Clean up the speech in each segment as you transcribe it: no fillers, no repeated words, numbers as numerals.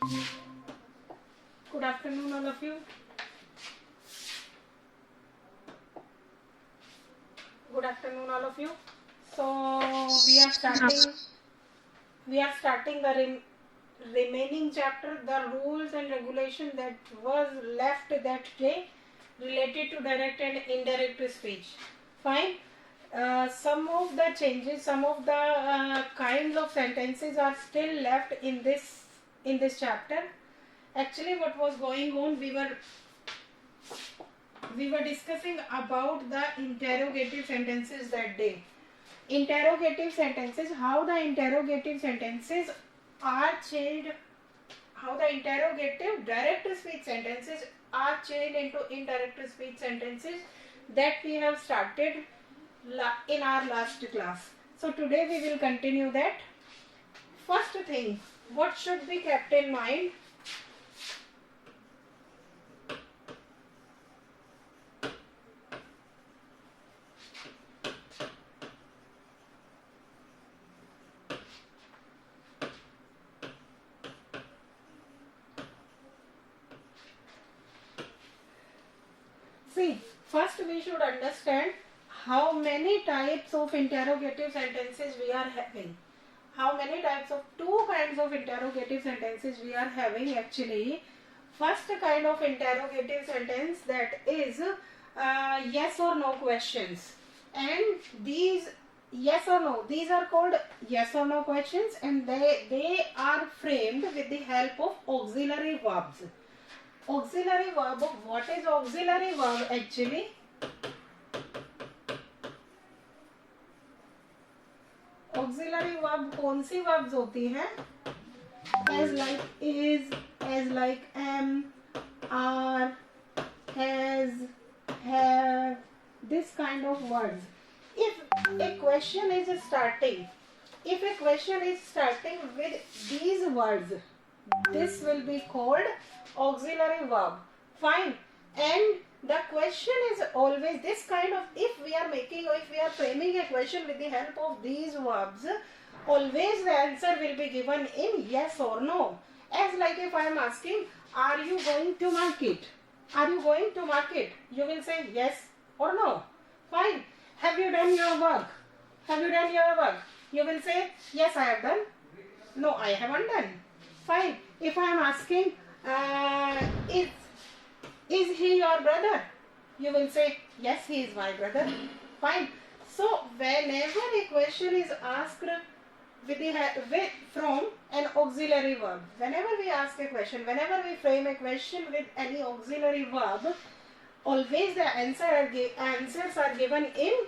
Good afternoon, all of you. Good afternoon, all of you. So we are starting the remaining chapter, the rules and regulation that was left that day related to direct and indirect speech. Fine. Some of the changes, some of the kinds of sentences are still left in this chapter. Actually, what was going on, we were discussing about the interrogative sentences that day. Interrogative sentences, how the interrogative sentences are changed, how the interrogative direct speech sentences are changed into indirect speech sentences, that we have started in our last class. So today we will continue that. First thing, what should be kept in mind? See, first we should understand how many types of interrogative sentences we are having. How many types of two kinds of interrogative sentences we are having actually. First kind of interrogative sentence, that is yes or no questions, and these yes or no, these are called yes or no questions, and they are framed with the help of auxiliary verbs. Auxiliary verb, what is auxiliary verb actually? Auxiliary verb कौन सी verbs होती हैं? As like is, as like am, are, has, have, this kind of words. If a question is starting with these words, this will be called auxiliary verb. Fine. And the question is always this kind of, if we are framing a question with the help of these verbs, always the answer will be given in yes or no. As like if I am asking, are you going to market? Are you going to market? You will say yes or no. Fine. Have you done your work? Have you done your work? You will say yes, I have done. No, I haven't done. Fine. If I am asking, is he your brother? You will say yes, he is my brother. Fine. So whenever a question is asked from an auxiliary verb, whenever we ask a question, whenever we frame a question with any auxiliary verb, always the answers are given in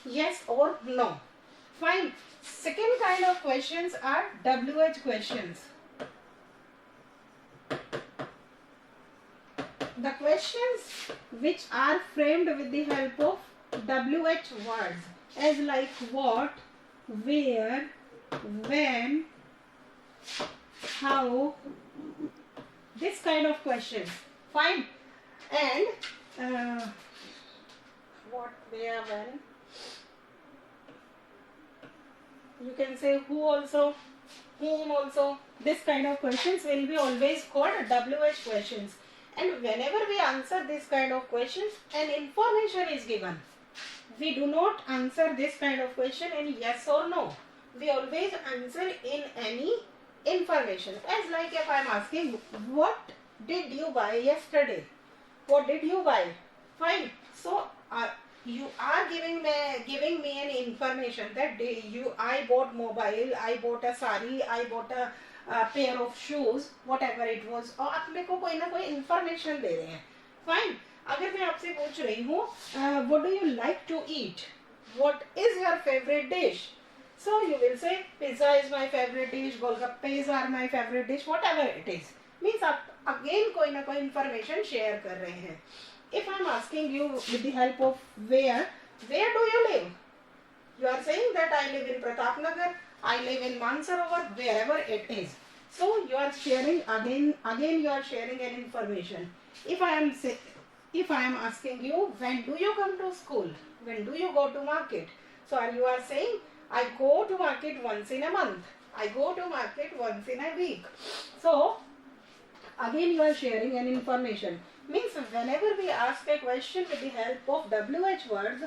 yes or no. Fine. Second kind of questions are WH questions. The questions which are framed with the help of WH words, as like what, where, when, how, this kind of questions. Fine. And what, where, when, you can say who also, whom also. This kind of questions will be always called WH questions. And whenever we answer this kind of questions, an information is given. We do not answer this kind of question in yes or no. We always answer in any information. As like if I am asking, what did you buy yesterday? What did you buy? Fine. So you are giving me an information that I bought mobile, I bought a sari, I bought a pair of shoes, whatever it was, और आप मेरे को कोई ना कोई information दे रहे हैं. Fine. अगर मैं आपसे पूछ रही हूँ, what do you like to eat? What is your favorite dish? So you will say pizza is my favorite dish, golgappes are my favorite dish, whatever it is. Means आप again कोई ना कोई information share कर रहे हैं. If I am asking you with the help of where do you live? You are saying that I live in Pratapnagar, I live in Mansarovar, wherever it is. So you are sharing again you are sharing an information. If I am asking you, when do you come to school? When do you go to market? So you are saying, I go to market once in a month. I go to market once in a week. So again you are sharing an information. Means whenever we ask a question with the help of WH words,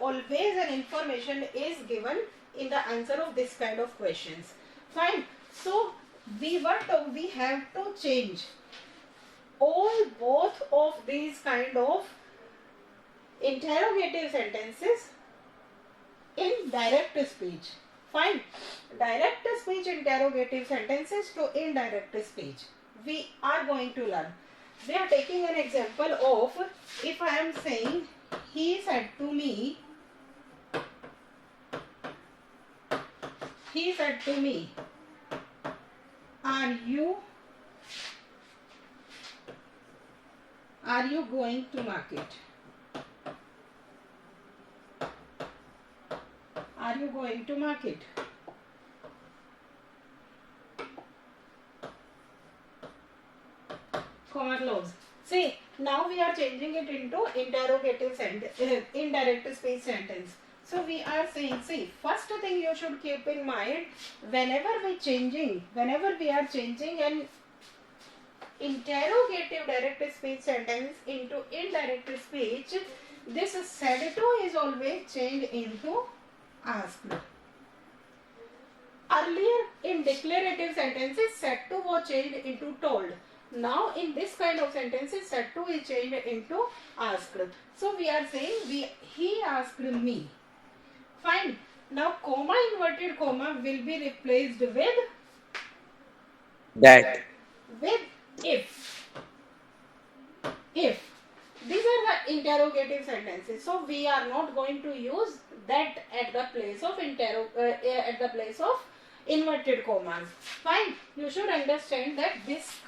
always an information is given in the answer of this kind of questions. Fine. So we have to change both of these kind of interrogative sentences in direct speech. Fine. Direct speech interrogative sentences to indirect speech. We are going to learn. We are taking an example of, if I am saying, he said to me, are you going to market? Are you going to market? Comma close. See, now we are changing it into interrogative indirect speech sentence. So we are saying, see, first thing you should keep in mind, whenever we are changing an interrogative direct speech sentence into indirect speech, this said to is always changed into asked. Earlier in declarative sentences, said to was changed into told. Now in this kind of sentences, said to is changed into asked. So we are saying he asked me. Fine. Now comma, inverted comma will be replaced with That. with if. These are the interrogative sentences. So we are not going to use that at the place of inverted commas. Fine. You should understand that this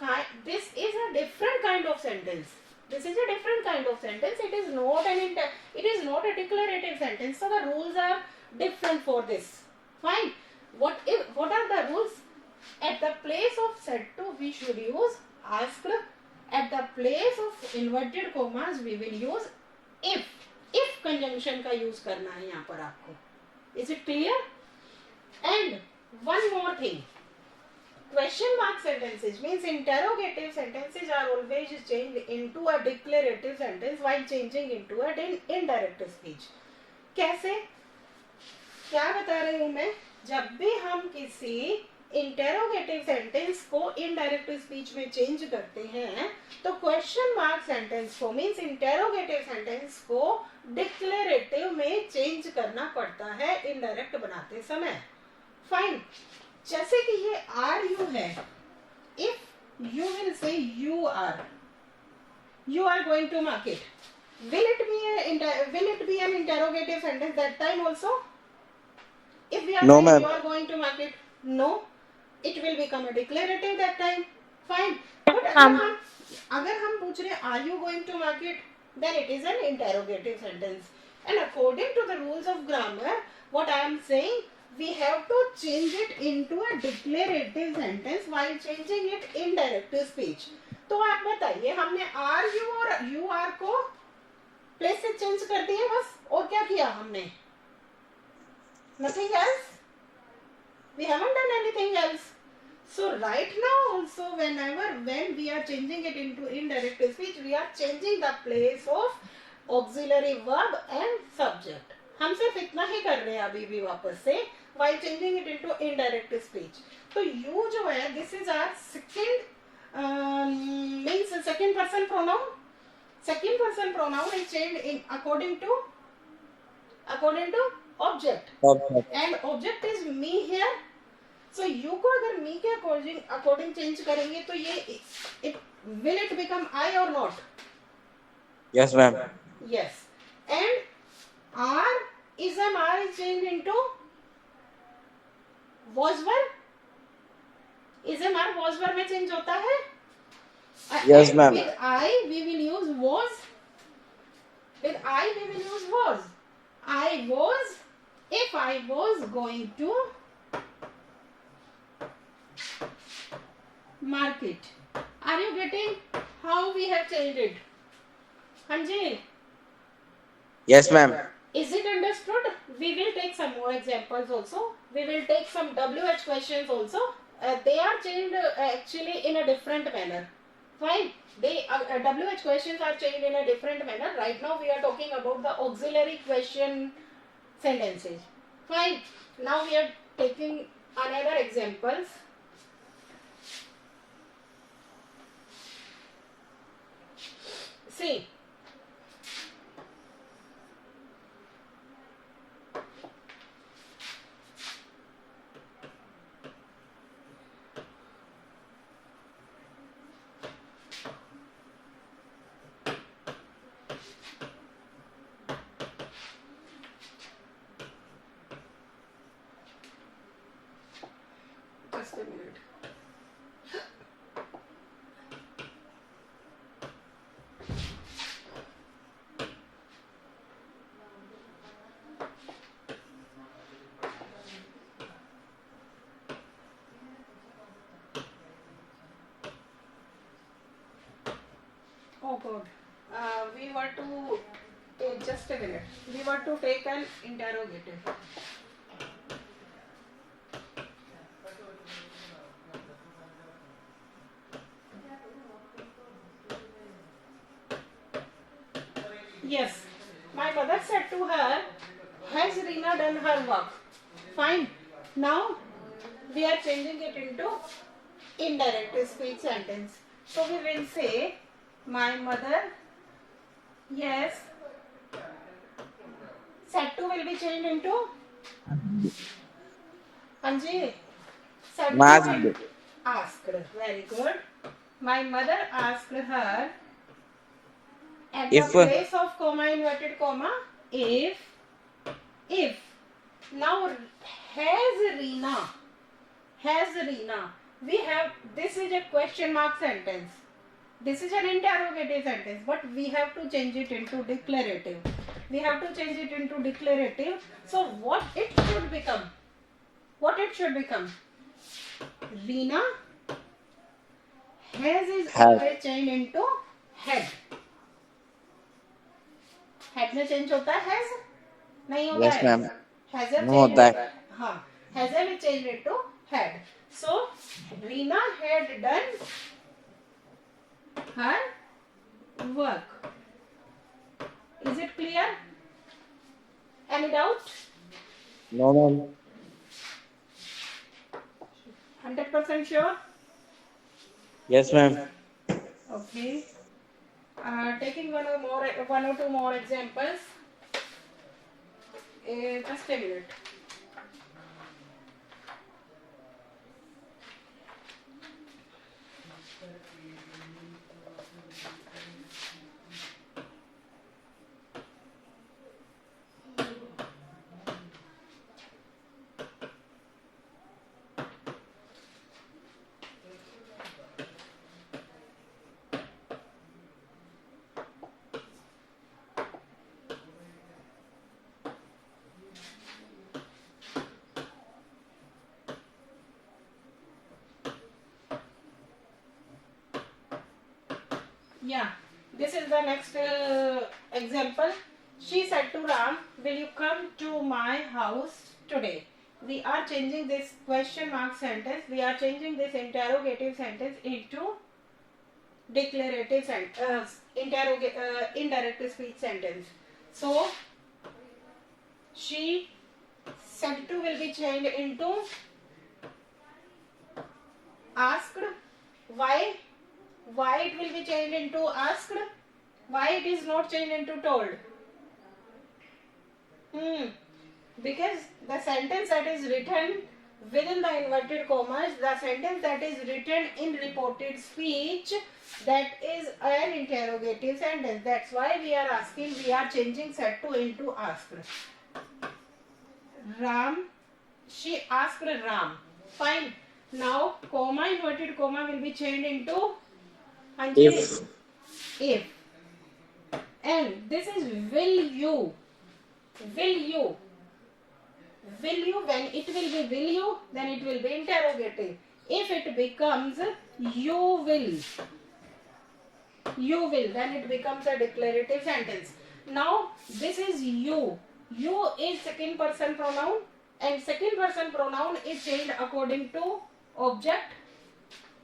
is a different kind of sentence. This is a different kind of sentence. It is not a declarative sentence. So the rules are different for this. Fine. What are the rules? At the place of said to, we should use asked. At the place of inverted commas, we will use if. If conjunction का use करना है यहाँ पर आपको. Is it clear? And one more thing. Question mark sentences means interrogative sentences are always changed into a declarative sentence while changing into an indirect speech. कैसे? क्या बता रही हूँ मैं? जब भी हम किसी इंटेरोगेटिव सेंटेंस को इनडायरेक्ट स्पीच में चेंज करते हैं तो क्वेश्चन मार्क सेंटेंस को मींस इंटेरोगेटिव सेंटेंस को डिक्लेरेटिव में चेंज करना पड़ता है इनडायरेक्ट बनाते समय. फाइन. जैसे कि ये आर यू है. If you will say you are going to market, will it be an interrogative sentence that time also? If we are No, saying ma'am. you are going to market, no, it will become a declarative that time. Fine. But अगर हम पूछ रहे are you going to market, then it is an interrogative sentence. And according to the rules of grammar, what I am saying, we have to change it into a declarative sentence while changing it indirect speech. तो आप बताइए, हमने are you और you are को place से change कर दिए बस, और क्या किया हमने? Nothing else. We haven't done anything else. So right now also when we are changing it into indirect speech, we are changing the place of auxiliary verb and subject. हम सिर्फ इतना ही कर रहे हैं अभी भी वापस से while changing it into indirect speech. तो you जो है, this is our second person pronoun. Second person pronoun is changed in according to object. And object is me here. So you को अगर me के according change करेंगे तो ये will it become I or not? Yes, ma'am. Yes. And R is changed into was verb. Ism R was verb में change होता है. Yes, ma'am. With I we will use was. With I we will use was. I was, if I was going to market. Are you getting how we have changed it? Hanji? Yes, ma'am. Is it understood? We will take some more examples also. We will take some WH questions also. they are changed actually in a different manner. Fine. They WH questions are changed in a different manner. Right now we are talking about the auxiliary question sentences. Fine. Now we are taking another examples. See. Just a minute. Oh God. We were to just a minute. We were to take an interrogative. Yes. My mother said to her, has Reena done her work? Fine. Now we are changing it into indirect speech sentence. So we will say, my mother, yes. Said to will be changed into Anji. Said to will Masked. asked. Very good. My mother asked her at the If place of comma, inverted comma, if now has Reena, we have, this is a question mark sentence, this is an interrogative sentence, but we have to change it into declarative. So what it should become, Reena has is has. always changed into had. Head में change होता है has नहीं होता Yes, है ma'am. हैजर No change होता होता है हाँ Hazel will change it to had so Reena had done her work is it clear any doubt No, ma'am. 100% sure Yes, ma'am. okay taking one or two more examples just a minute. Yeah, this is the next example. She said to Ram, will you come to my house today? We are changing this question mark sentence, we are changing this interrogative sentence into declarative sentence, indirect speech sentence. So, she said to will be changed into asked. Why it will be changed into asked? Why it is not changed into told? Because the sentence that is written within the inverted commas, the sentence that is written in reported speech, that is an interrogative sentence. That's why we are asking, we are changing said to into asked. Ram, she asked Ram. Fine. Now, comma, inverted comma will be changed into If. if. And this is will you. When it will be will you, then it will be interrogative. If it becomes you will, then it becomes a declarative sentence. Now this is you is second person pronoun, and second person pronoun is changed according to Object,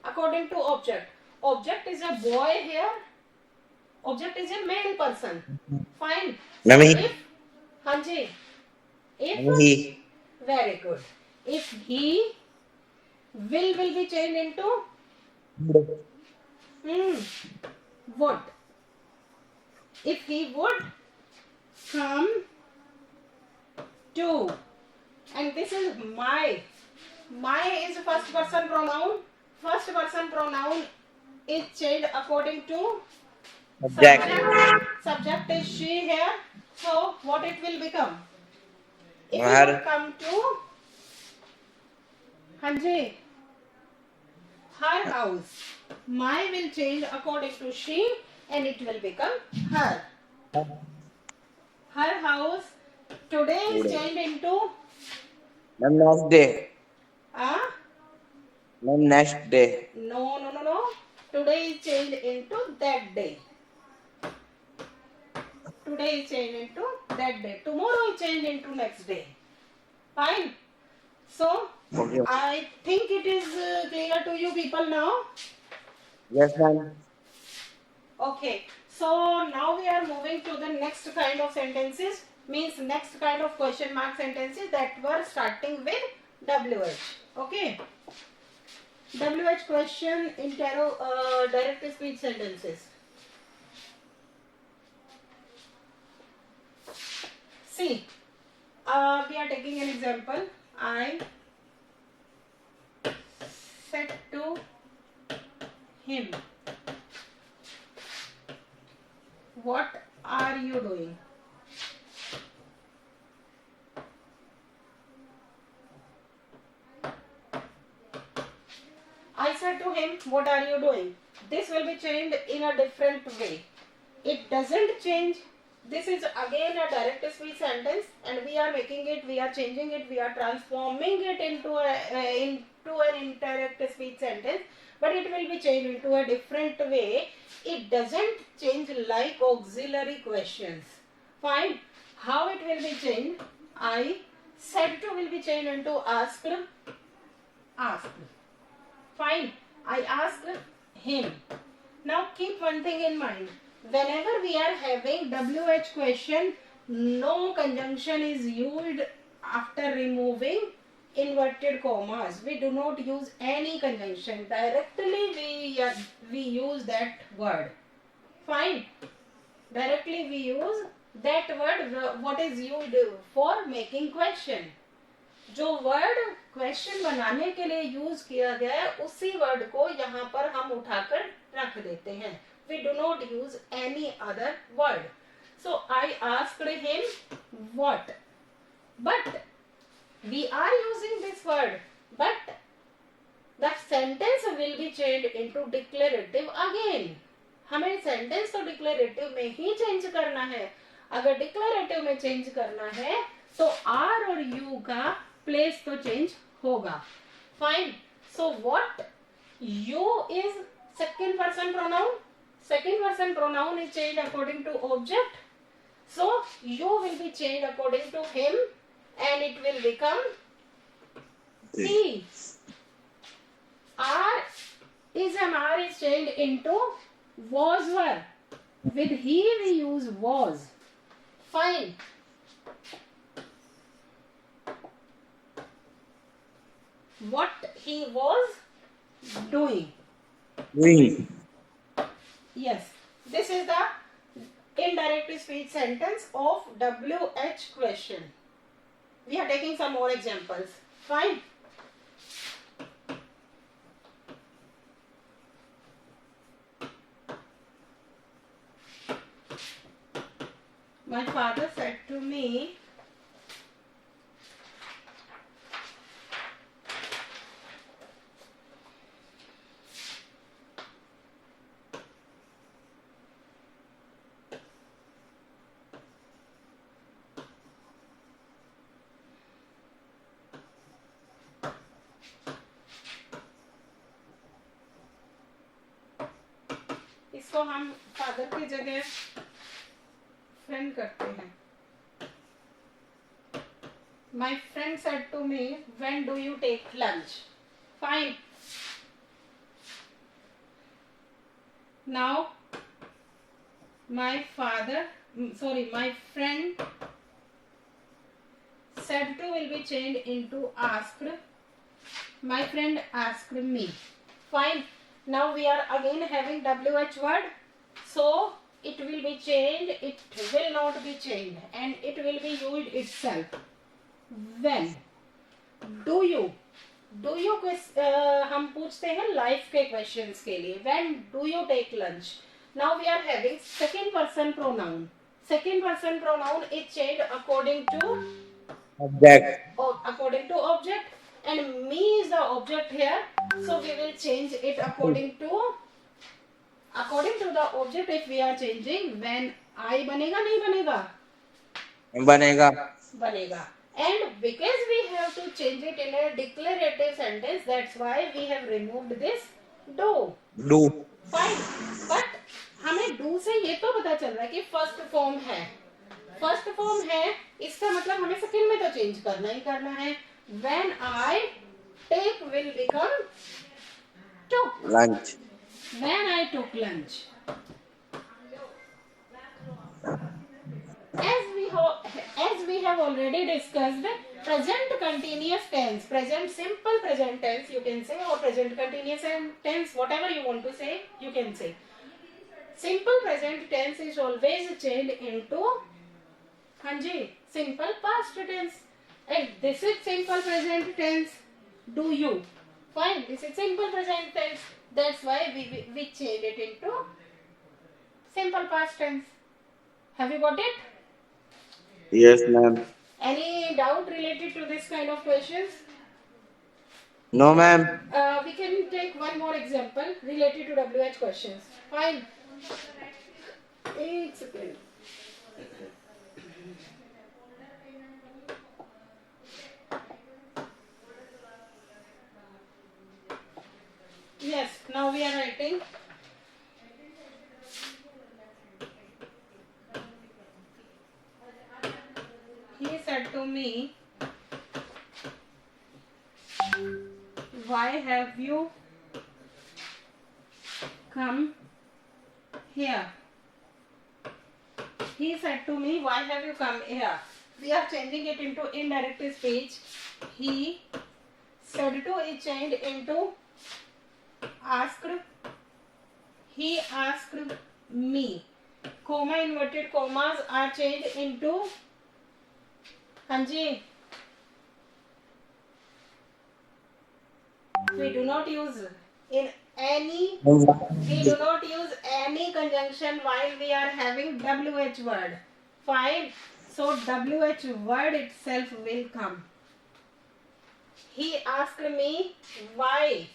according to object. Object is a boy here. Object is a male person. Fine. So Ma'am, if, Hanji, if, he. very good. If he will be changed into would. If he would come to, and this is my. My is first person pronoun. First person pronoun is changed according to Subject. subject. Subject is she here. So what it will become? If he would Her. come to Hanji, her house, my will change according to she and it will become her. Her house today is changed into Ma'am, next day. ah Ma'am, next day. no. Today is changed into that day. Today is changed into that day. Tomorrow is changed into next day. Fine. So Okay. I think it is clear to you people now. Yes, ma'am. Okay. So now we are moving to the next kind of sentences. Means next kind of question mark sentences that were starting with WH. Okay. WH question direct speech sentences. See, we are taking an example. I said to him, what are you doing? I said to him, what are you doing? This will be changed in a different way. It doesn't change. This is again a direct speech sentence and we are making it, we are changing it, we are transforming it into an indirect speech sentence, but it will be changed into a different way. It doesn't change like auxiliary questions. Fine. How it will be changed? I said to will be changed into asked. Fine. I asked him. Now keep one thing in mind. Whenever we are having WH question, no conjunction is used after removing inverted commas. We do not use any conjunction. Directly we use that word. Fine. Directly we use that word what is used for making question. जो word question बनाने के लिए use किया गया है उसी word को यहाँ पर हम उठाकर रख देते हैं. We do not use any other word. So I asked him what. But we are using this word. But the sentence will be changed into declarative again. हमें सेंटेंस तो डिक्लेरेटिव में ही चेंज करना है. अगर डिक्लेरेटिव में change करना है तो आर और यू का प्लेस तो चेंज होगा. Fine. So what you is second person pronoun. Second person pronoun is changed according to object. So you will be changed according to him and it will become he. R is changed into was were. With he we use was. Fine. What he was doing. Doing. Yes, this is the indirect speech sentence of WH question. We are taking some more examples. Fine. My father said to me, इसको हम father की जगह friend करते हैं. My friend said to me, when do you take lunch? Fine. Now my friend said to will be changed into asked. My friend asked me. Fine. Now we are again having WH word. So it will be changed. It will not be changed. And it will be used itself. When. Do you. हम पूछते हैं life के questions के लिए. When do you take lunch? Now we are having second person pronoun. Second person pronoun is changed according to Object. object, and me is the object here, so we will change it according to the object. If we are changing, when I बनेगा नहीं बनेगा? बनेगा. And because we have to change it in a declarative sentence, that's why we have removed this do. Fine. But हमें do से ये तो पता चल रहा है कि फर्स्ट फॉर्म है. फर्स्ट फॉर्म है, इसका मतलब हमें सेकंड में तो चेंज करना ही करना है. When I take will become took. Lunch. When I took lunch. As we have already discussed, present continuous tense, present simple present tense you can say, or present continuous tense, whatever you want to say you can say. Simple present tense is always changed into simple past tense, and this is simple present tense. Do you? Fine, this is simple present tense, that's why we change it into simple past tense. Have you got it? Yes, ma'am. Any doubt related to this kind of questions? No, ma'am. We can take one more example related to WH questions. Fine. It's okay. Yes, now we are writing. He said to me, why have you come here? He said to me, why have you come here? We are changing it into indirect speech. He said to is changed into asked. He asked me. Comma inverted commas are changed into Hanji. We do not use any conjunction while we are having WH word. Fine. So WH word itself will come. He asked me why.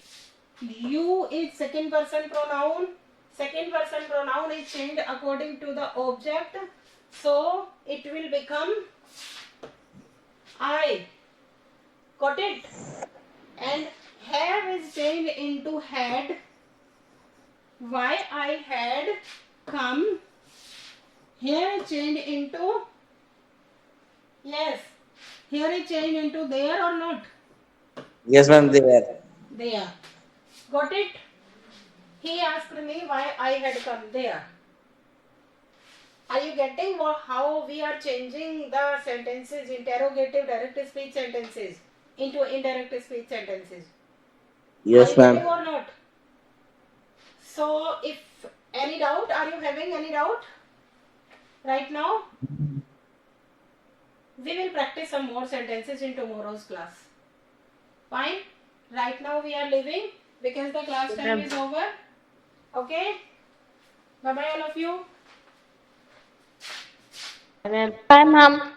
You is second person pronoun. Second person pronoun is changed according to the object. So it will become I. Got it? And have is changed into had. Why I had come. Here is changed into, yes, here is changed into there or not? Yes, ma'am. There. There. Got it? He asked me why I had come there. Are you getting how we are changing the sentences, interrogative direct speech sentences into indirect speech sentences? Yes, are you getting ma'am. or not? So if any doubt, are you having any doubt right now? We will practice some more sentences in tomorrow's class. Fine. Right now we are leaving because the class time is over. Okay. Bye bye all of you. Bye, ma'am.